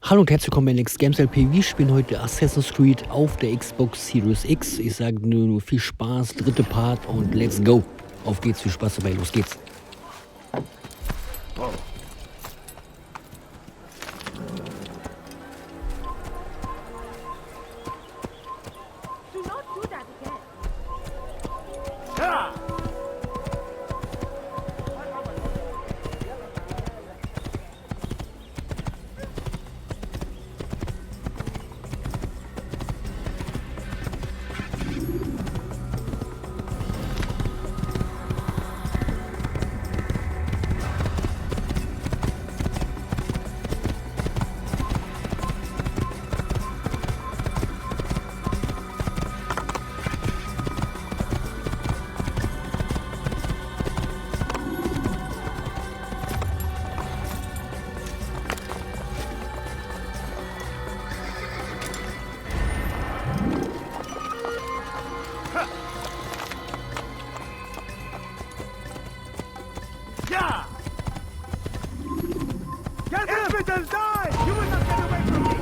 Hallo und herzlich willkommen bei Next Games LP. Wir spielen heute Assassin's Creed auf der Xbox Series X. Ich sage nur viel Spaß, dritte Part und let's go. Auf geht's, viel Spaß dabei, los geht's. Do not do that again. Yeah! Infidel, die! You will not get away from me!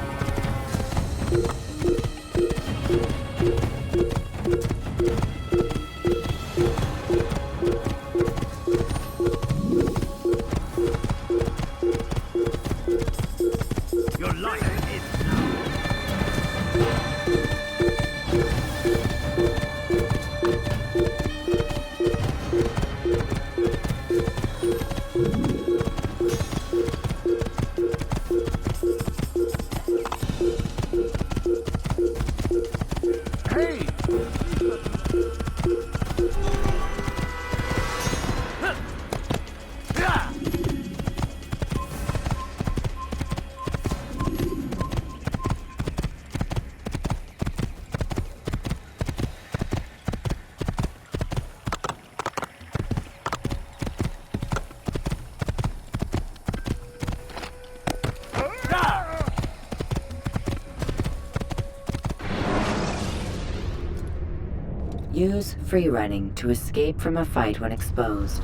Your life is Hey! Use free running to escape from a fight when exposed.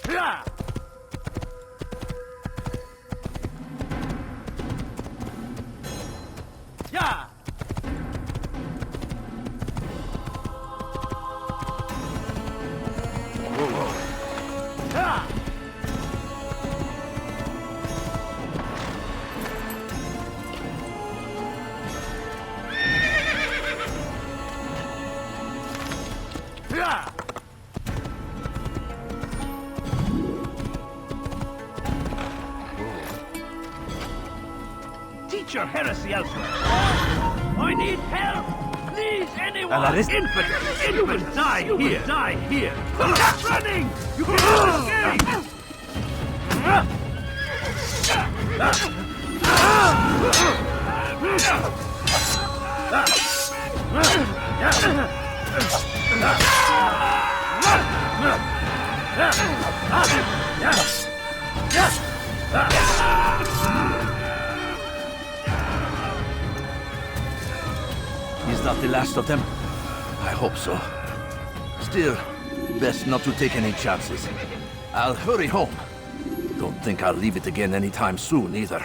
Yeah! Teach your heresy elsewhere. I need help! Please, anyone! Infidel! You will die here! Die here! Stop running! You cannot escape! Is that the last of them? I hope so. Still, best not to take any chances. I'll hurry home. Don't think I'll leave it again anytime soon, either.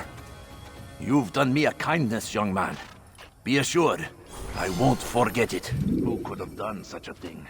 You've done me a kindness, young man. Be assured, I won't forget it. Who could have done such a thing?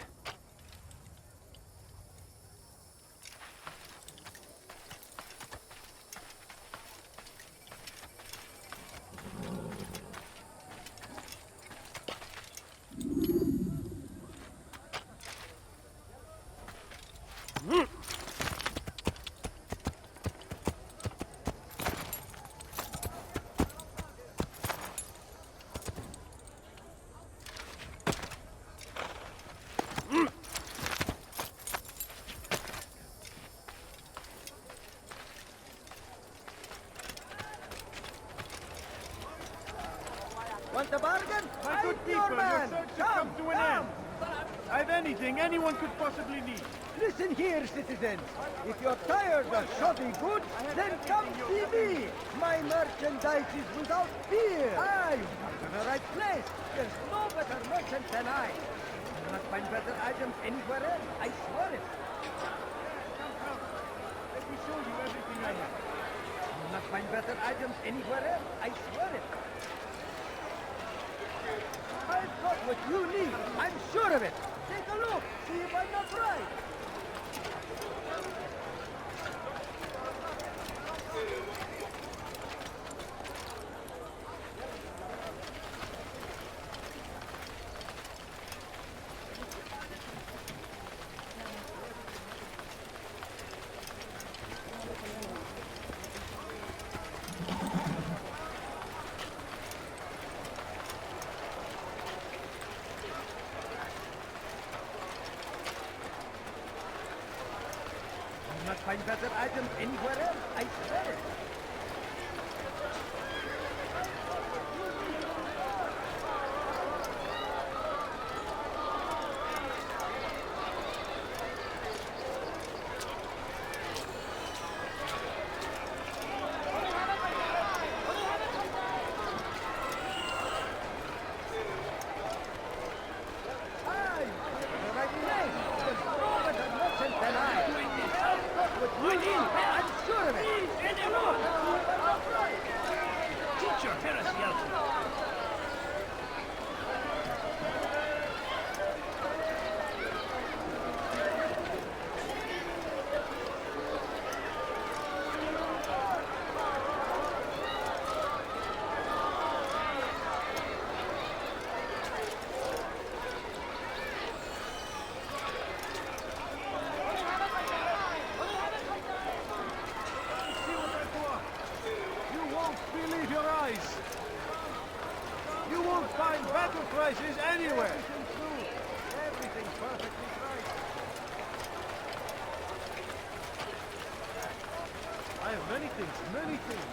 Want a bargain? My good people, your search has come to an end. I've anything anyone could possibly need. Listen here, citizens. If you're tired of shoddy goods, then come see me. My merchandise is without fear. You've come to the right place. There's no better merchant than I. You will not find better items anywhere else. I swear it. find better items anywhere else, I swear it. I've got what you need, I'm sure of it. Take a look, see if I'm not right. Not find better items anywhere else, I swear it. Aye, the right place. There's no better merchant than I. What you need, I'm sure of it. Anyone! Teach your heresy out. You won't believe your eyes. You won't find better prices anywhere. Everything's perfectly right. I have many things, too many things.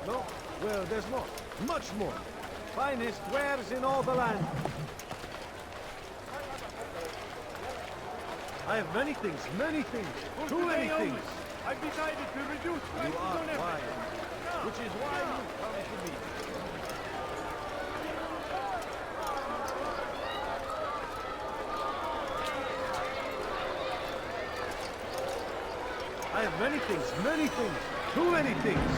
No? Well, there's more. Much more. Finest wares in all the land. I have many things, too many things. I've decided to reduce You prices are on everything. wise, which is why you come to me. I have many things, too many things.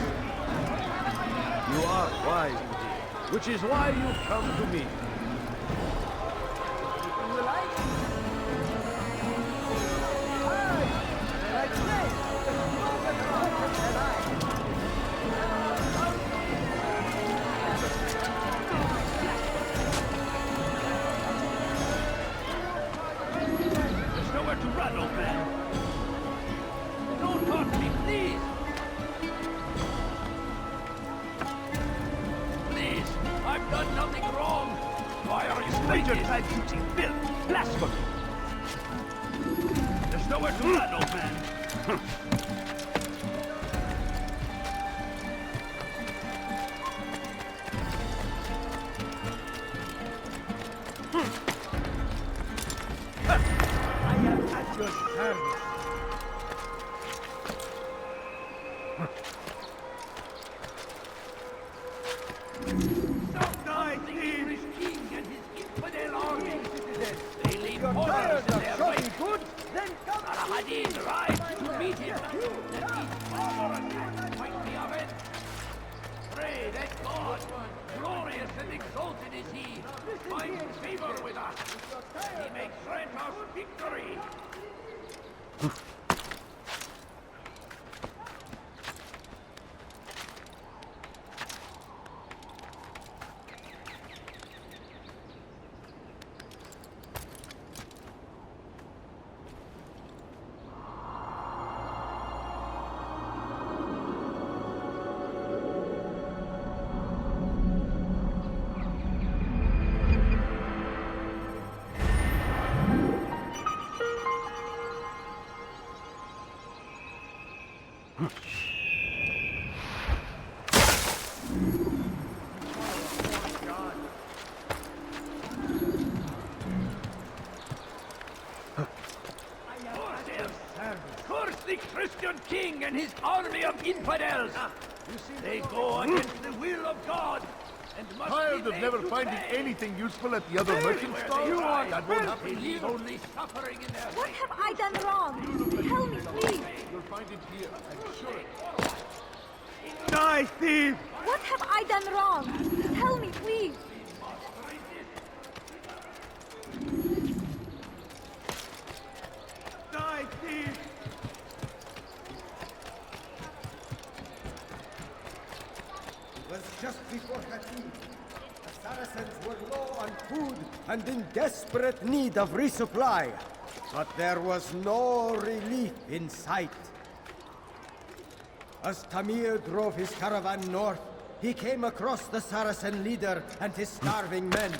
You are wise indeed, which is why you come to me. You like? Aye, the right place. There's no better merchant than I. There's nowhere to run, old man. Don't hurt me, please. Please, I've done nothing wrong. Why are you stranger type teaching filth? Blasphemy. There's nowhere to run, old man. I am at your service. Stop die, the English king and his infidel army. They leave You're horrors tired in of their shopping wake. goods? Then come Al-Hadid rides to meet him. That these barbarous might be avenged. Pray that God, glorious and exalted is he, finds favor with us. He makes grant us victory. the Christian king and his army of infidels. They go against the will of God and must Tired be of made never to finding pay. anything useful at the other merchant Where stalls? they That ride, won't they happen leave here. only suffering in their What wake. have I done wrong? Tell me, please. You'll find it here, I'm sure. Die, thief! What have I done wrong? Tell me, please. Die, thief! It was just before Khatib. The Saracens were low on food and in desperate need of resupply. But there was no relief in sight. As Tamir drove his caravan north, he came across the Saracen leader and his starving men.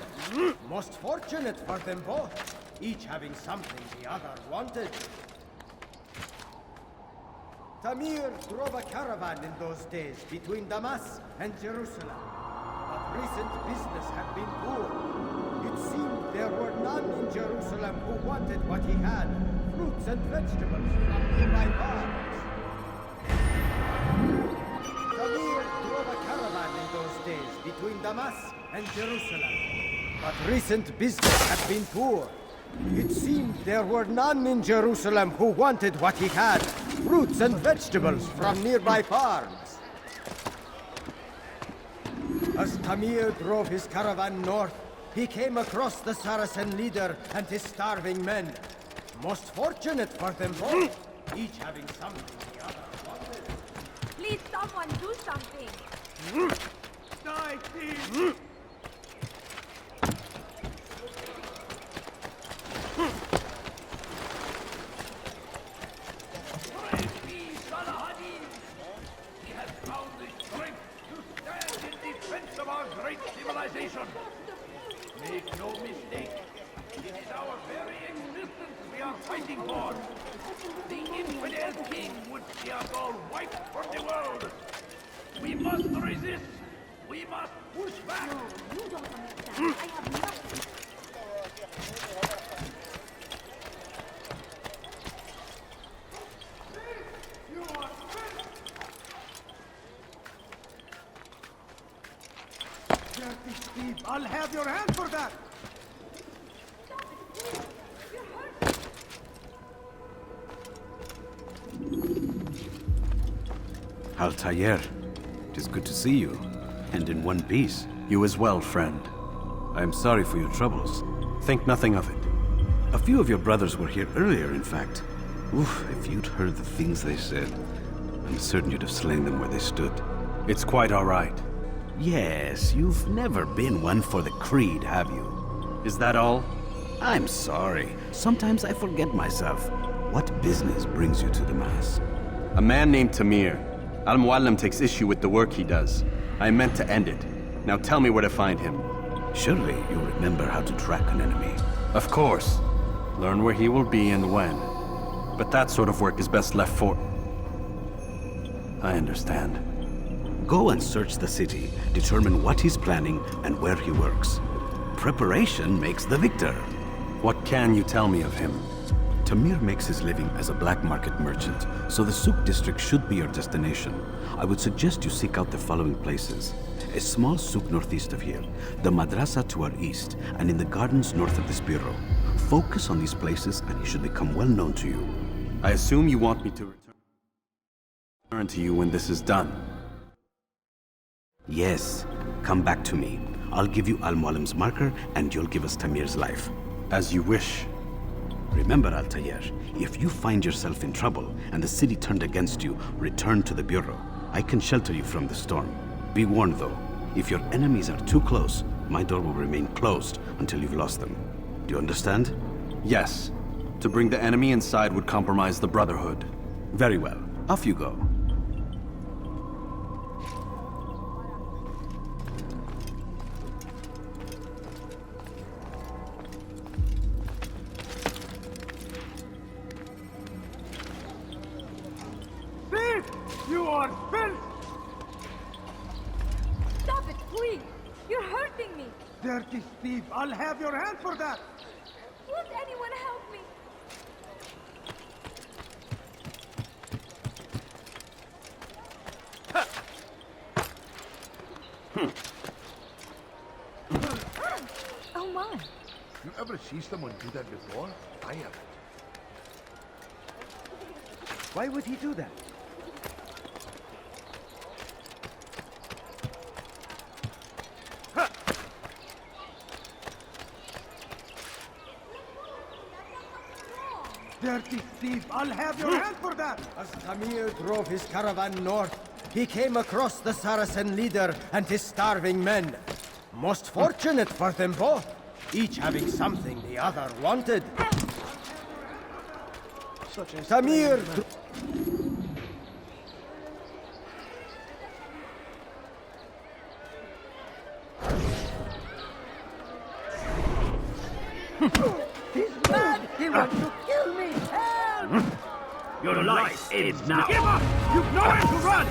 Most fortunate for them both, each having something the other wanted. Tamir drove a caravan in those days between Damascus and Jerusalem. But recent business had been poor. It seemed there were none in Jerusalem who wanted what he had, fruits and vegetables from nearby farms. Tamir drove a caravan in those days between Damascus and Jerusalem. But recent business had been poor. It seemed there were none in Jerusalem who wanted what he had, fruits and vegetables from nearby farms. As Tamir drove his caravan north, he came across the Saracen leader and his starving men. Most fortunate for them both, each having something the other wanted. Please, someone do something. Die, thief! Praise be Saladin! He has found the strength to stand in defense of our great civilization. Make no mistake, it is our very existence we are fighting for. The infidel king would see us all wiped from the world. We must resist. We must push back. You don't understand. I have nothing. Dirty thief! I'll have your hand for that! Altair, it is good to see you, and in one piece. You as well, friend. I am sorry for your troubles. Think nothing of it. A few of your brothers were here earlier, in fact. Oof, if you'd heard the things they said, I'm certain you'd have slain them where they stood. It's quite all right. Yes, you've never been one for the creed, have you? Is that all? I'm sorry. Sometimes I forget myself. What business brings you to the Mass? A man named Tamir. Al-Muallim takes issue with the work he does. I meant to end it. Now tell me where to find him. Surely you remember how to track an enemy. Of course. Learn where he will be and when. But that sort of work is best left for... I understand. Go and search the city, determine what he's planning and where he works. Preparation makes the victor. What can you tell me of him? Tamir makes his living as a black market merchant, so the Souk district should be your destination. I would suggest you seek out the following places. A small souk northeast of here, the madrasa to our east, and in the gardens north of this bureau. Focus on these places and he should become well known to you. I assume you want me to return to you when this is done. Yes, come back to me. I'll give you Al-Muallim's marker and you'll give us Tamir's life. As you wish. Remember, Altair, if you find yourself in trouble and the city turned against you, return to the Bureau. I can shelter you from the storm. Be warned, though, if your enemies are too close, my door will remain closed until you've lost them. Do you understand? Yes. To bring the enemy inside would compromise the Brotherhood. Very well. Off you go. Thief! You are filth! Stop it, please. You're hurting me. Dirty thief! I'll have your hand for that! Won't anyone help me? see someone do that before? I haven't. Why would he do that? Dirty thief! I'll have your hand for that! As Tamir drove his caravan north, he came across the Saracen leader and his starving men. Most fortunate for them both, each having something the other wanted. Tamir... He's mad! He wants to kill me! Help! Your life ends now. Give up! You've nowhere to run!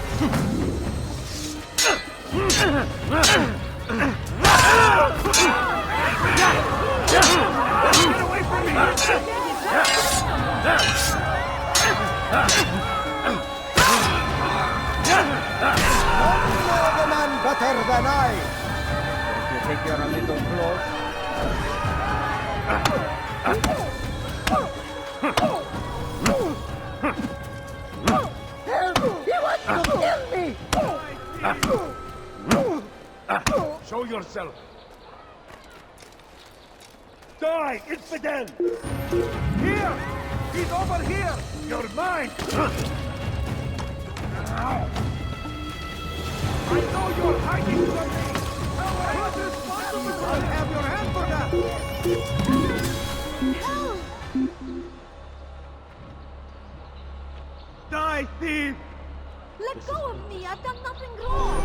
Get away from me! No other man better than I! Don't you think you're a little close? Help! He wants to kill me! Show yourself! Die, infidel! Here! He's over here! You're mine! I know you're hiding from me! Who's responsible? I'll have your hand for that! Help! Die, thief! Let go of me! I've done nothing wrong!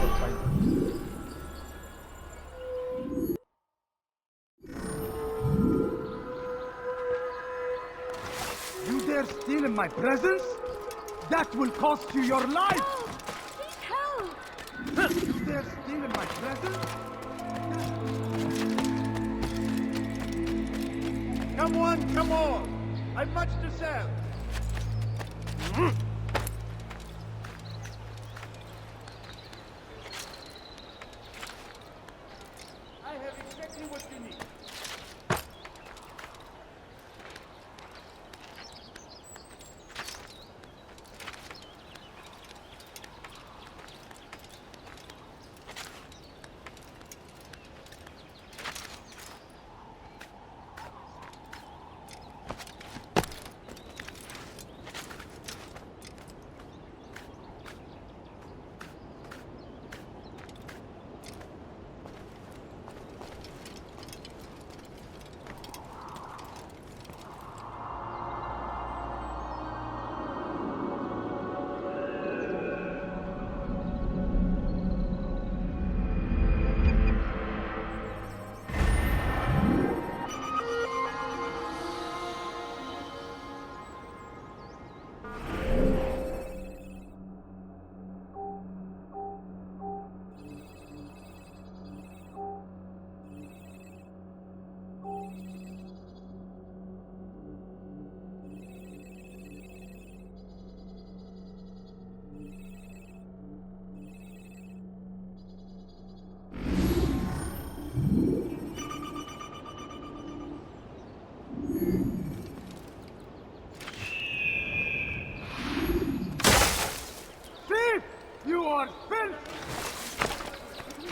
You dare steal in my presence? That will cost you your life! Please help! You dare steal in my presence? Come on, come on! I've much to sell! I have exactly what you need.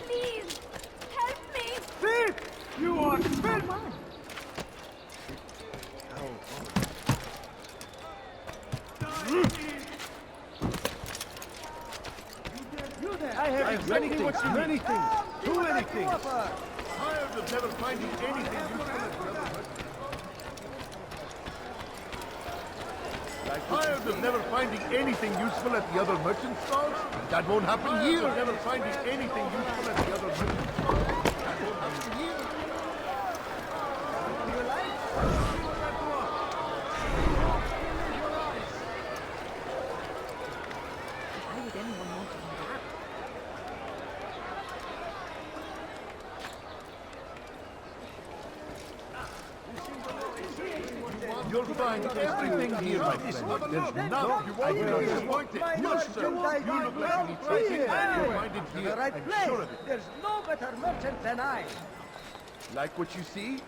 Please! Help me! Thief! You are thief! Come on! I have many things, too many things. Tired of never finding anything useful. Tired of never finding anything useful at the other merchant stalls? That won't happen here. Never finding anything useful at the other merchant stalls? That won't happen here. Why would anyone want to do that? You'll find everything here, my friend. There's nothing. I will disappoint it. No, sir. You look like you need something. You'll find it here. The right I'm place. sure of it. There's no better merchant than I. Like what you see?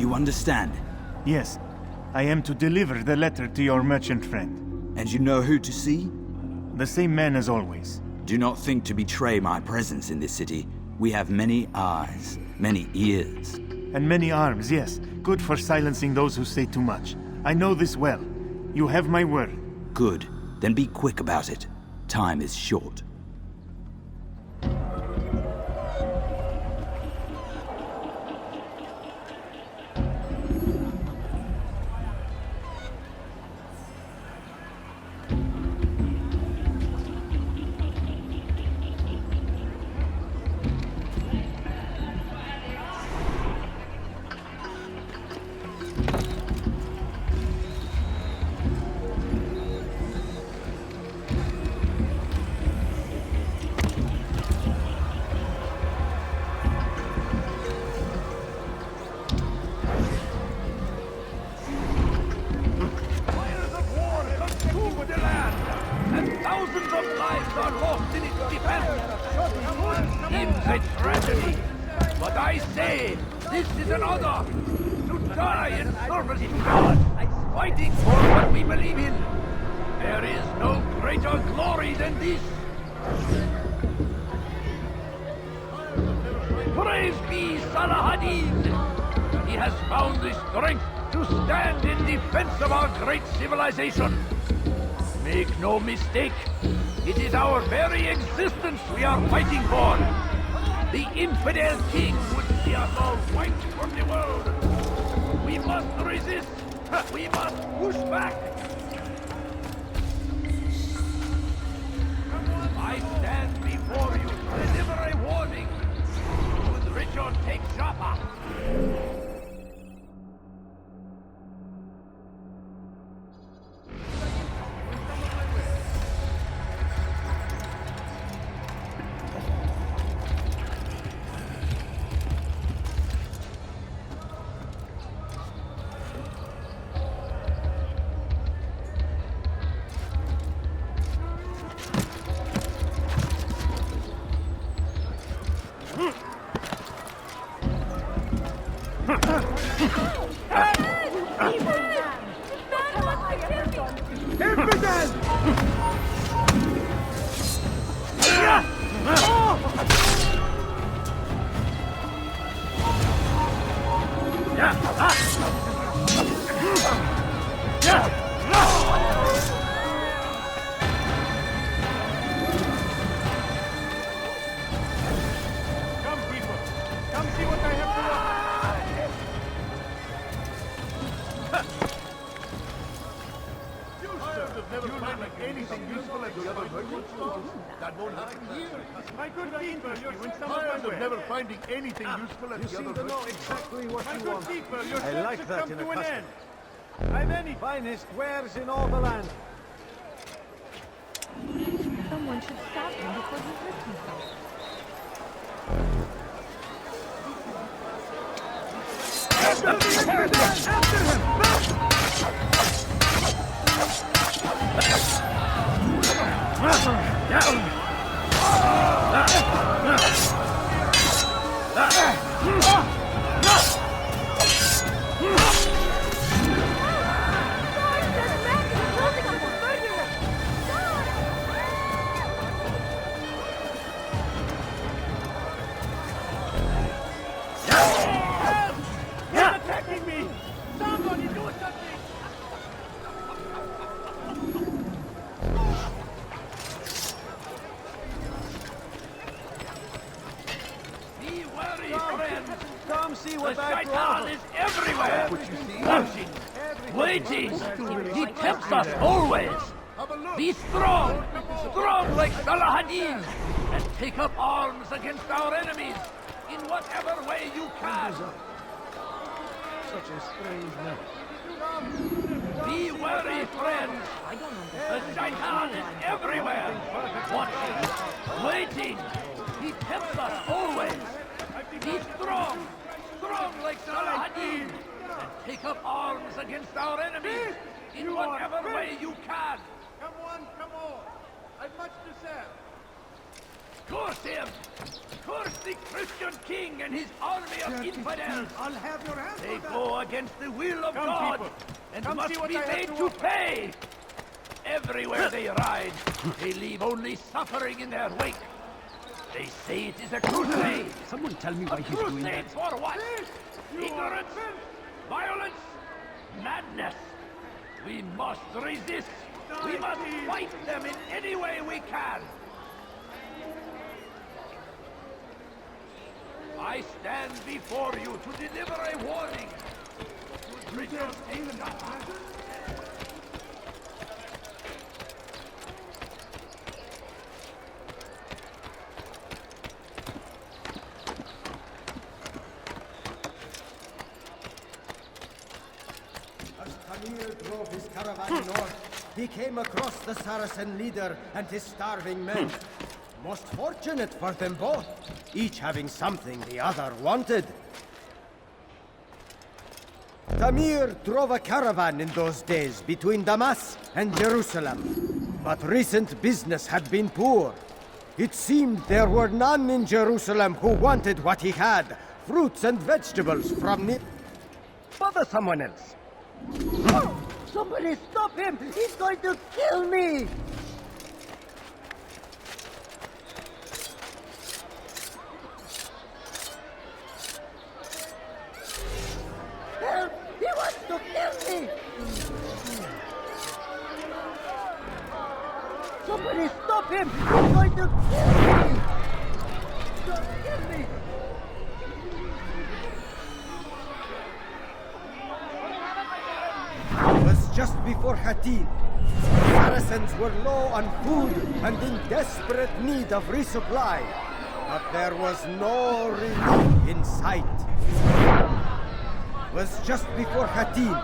You understand? Yes. I am to deliver the letter to your merchant friend. And you know who to see? The same man as always. Do not think to betray my presence in this city. We have many eyes, many ears. And many arms, yes. Good for silencing those who say too much. I know this well. You have my word. Good. Then be quick about it. Time is short. Praise be Salahadin! He has found the strength to stand in defense of our great civilization. Make no mistake, it is our very existence we are fighting for. The infidel king would see us all wiped from the world. We must resist. We must push back. I stand before you to deliver a warning. Should Richard take Joppa? Anything useful at You the seem other to know exactly what you want. your I like search has that come in to a an customer. end. I've any finest wares in all the land. Someone should stop him before he hurts himself. Waiting! He tempts us always! Be strong! Strong like Salahadin! And take up arms against our enemies in whatever way you can! Such a strange man. Be wary, friends! The Shaitan is everywhere! Watching! Waiting! He tempts us always! Be strong! Strong like Salahadin! And take up arms against our enemies in whatever way you can! Come on, come on. I've much to say. Curse him! Curse the Christian king and his army of infidels! I'll have your hand They for that. go against the will of Come, God people. and Come must see what be I have made to to offer. pay! Everywhere they ride, they leave only suffering in their wake. They say it is a crusade! Someone tell me A why he's doing crusade that. for what? Ignorance? Violence? Madness? We must resist! We must fight them in any way we can! I stand before you to deliver a warning! To Richard As Tamir drove his caravan north, he came across the Saracen leader and his starving men. Most fortunate for them both, each having something the other wanted. Tamir drove a caravan in those days between Damas and Jerusalem. But recent business had been poor. It seemed there were none in Jerusalem who wanted what he had, fruits and vegetables from near... Bother someone else. Oh, somebody stop him! He's going to kill me! Help! He wants to kill me! Somebody stop him! He's going to kill me! Don't kill me! It was just before Hattin. Saracens were low on food and in desperate need of resupply. But there was no relief in sight. It was just before Hattin.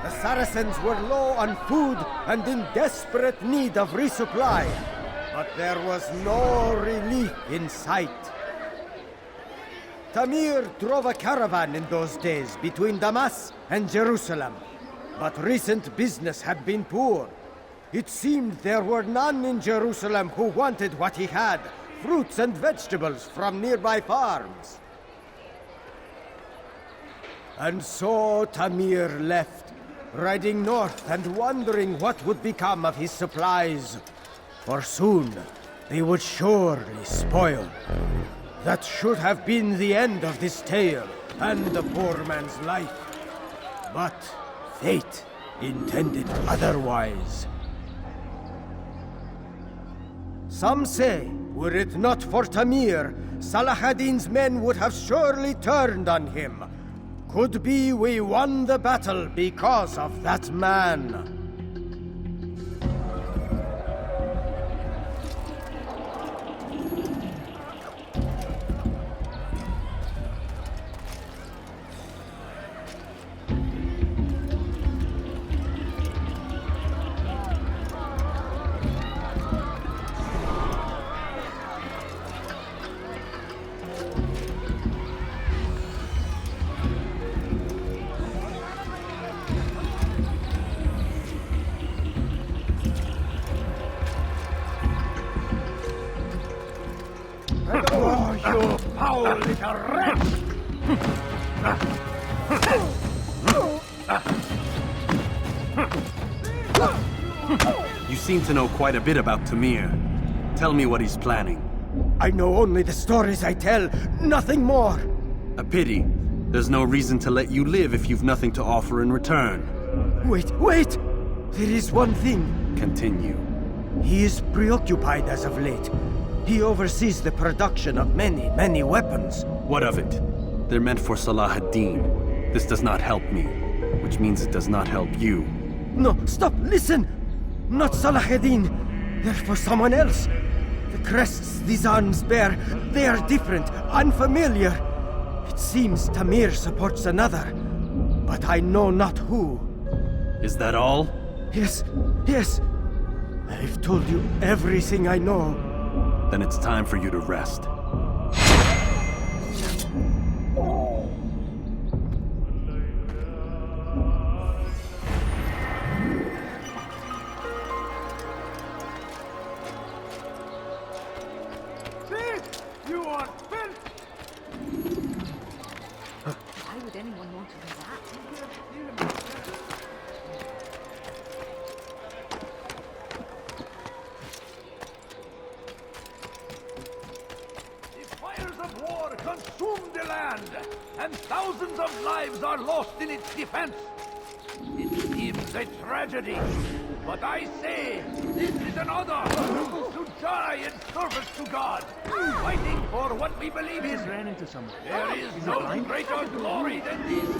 The Saracens were low on food and in desperate need of resupply. But there was no relief in sight. Tamir drove a caravan in those days between Damas and Jerusalem. But recent business had been poor. It seemed there were none in Jerusalem who wanted what he had, fruits and vegetables from nearby farms. And so Tamir left, riding north and wondering what would become of his supplies. For soon they would surely spoil. That should have been the end of this tale and the poor man's life. But fate intended otherwise. Some say, were it not for Tamir, Salah ad-Din's men would have surely turned on him. Could be we won the battle because of that man. Oh, you foul little wretch! You seem to know quite a bit about Tamir. Tell me what he's planning. I know only the stories I tell, nothing more. A pity. There's no reason to let you live if you've nothing to offer in return. Wait! There is one thing. Continue. He is preoccupied as of late. He oversees the production of many weapons. What of it? They're meant for Salah ad-Din. This does not help me, which means it does not help you. No, stop, listen! Not Salah ad-Din. They're for someone else. The crests these arms bear, they are different, unfamiliar. It seems Tamir supports another, but I know not who. Is that all? Yes. I've told you everything I know. Then it's time for you to rest. lost in its defense. It seems a tragedy, but I say this is an honor to die in service to God, fighting for what we believe in. Ran into someone. There is no greater glory than this.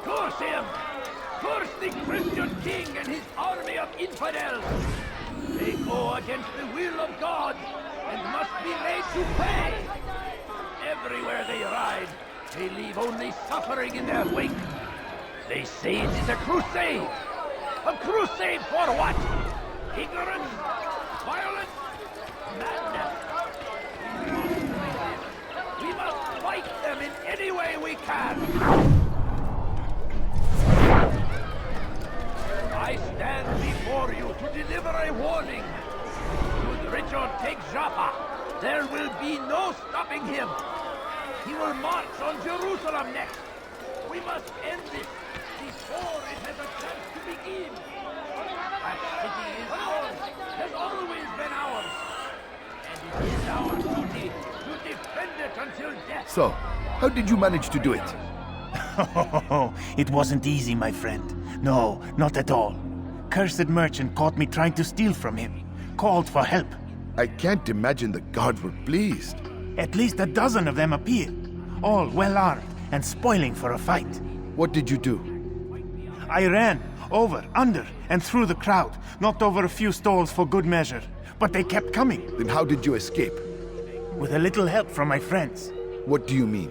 Curse him! Curse the Christian king and his army of infidels! They go against the will of God and must be made to pay! Everywhere they ride, they leave only suffering in their wake. They say it is a crusade! A crusade for what? Ignorance? Violence? Madness? We must fight them in any way we can! I stand before you to deliver a warning. Should Richard take Jaffa, there will be no stopping him. He will march on Jerusalem next. We must end this before it has a chance to begin. That city is ours, has always been ours. And it is our duty to defend it until death. So, how did you manage to do it? It wasn't easy, my friend. No, not at all. Cursed merchant caught me trying to steal from him. Called for help. I can't imagine the guards were pleased. At least a dozen of them appeared. All well armed and spoiling for a fight. What did you do? I ran over, under, and through the crowd. Knocked over a few stalls for good measure. But they kept coming. Then how did you escape? With a little help from my friends. What do you mean?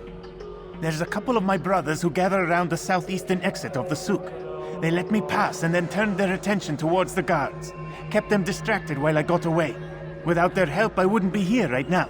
There's a couple of my brothers who gather around the southeastern exit of the souk. They let me pass and then turned their attention towards the guards. Kept them distracted while I got away. Without their help, I wouldn't be here right now.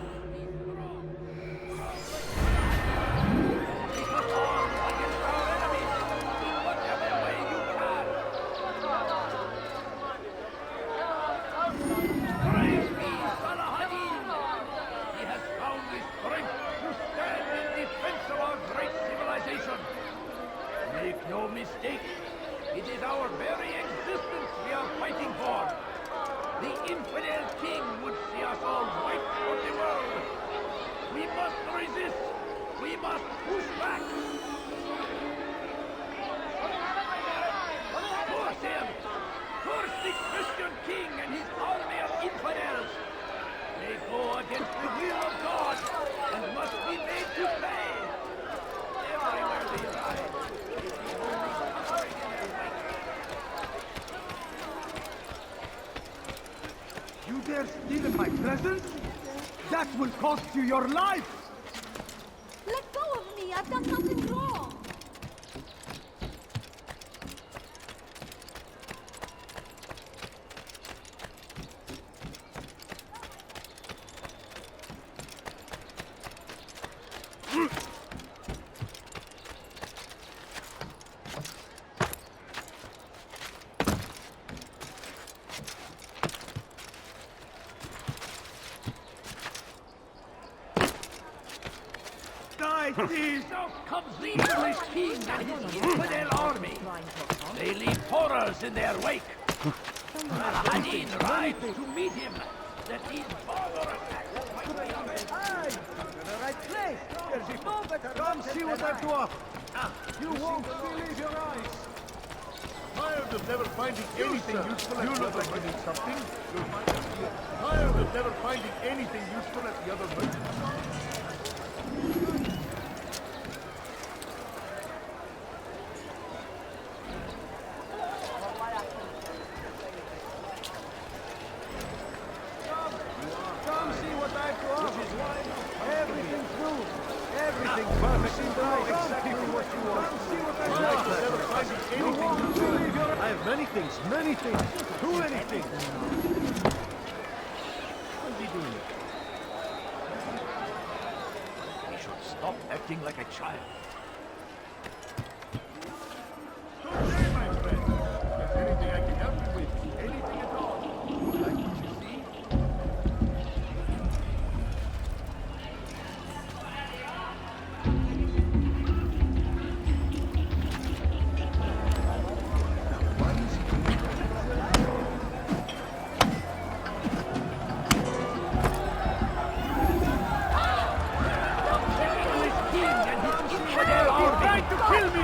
Steal in my presence? That will cost you your life! Let go of me! I've done nothing wrong! Now comes the English king and his infidel army. They leave horrors in their wake. Al-Hadin rides to meet him. That his father attacks might be on it. Aye! In the right place! There's no better... Come see what I've to offer! You won't believe your eyes! Tired of never finding anything useful at the other merchant something? Tired of never finding anything useful at the other merchant Many things! Too many things! What's he doing? He should stop acting like a child. Good day, my friend. If there's anything I can help you with, anything at all. Like what you see? tried to kill me!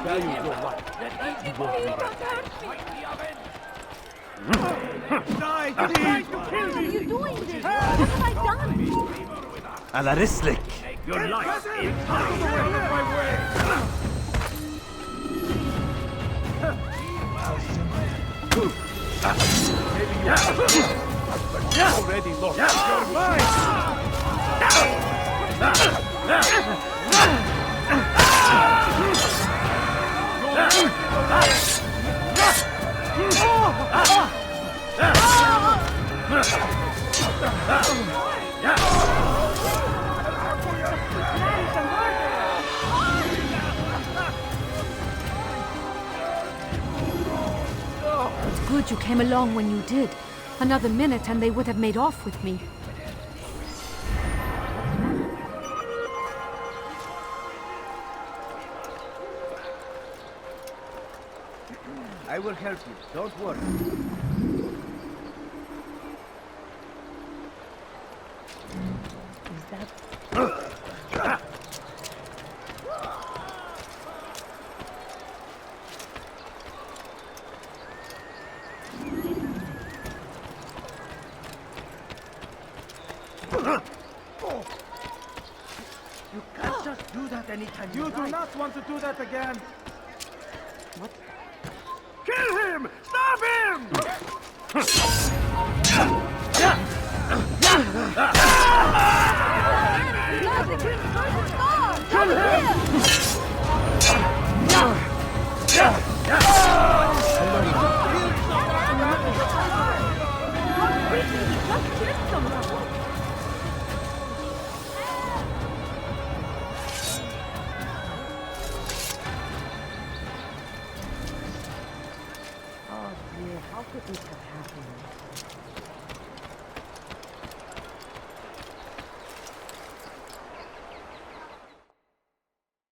Now you know what? You won't be Die, tried to kill Why are me! you doing this? What have I done? Alarislik! Your life is out of my way! Maybe you already lost your mind! It's good you came along when you did. Another minute and they would have made off with me. I will help you, don't worry. You can't just do that anytime you do not want to do that again. Kill him! Stop him!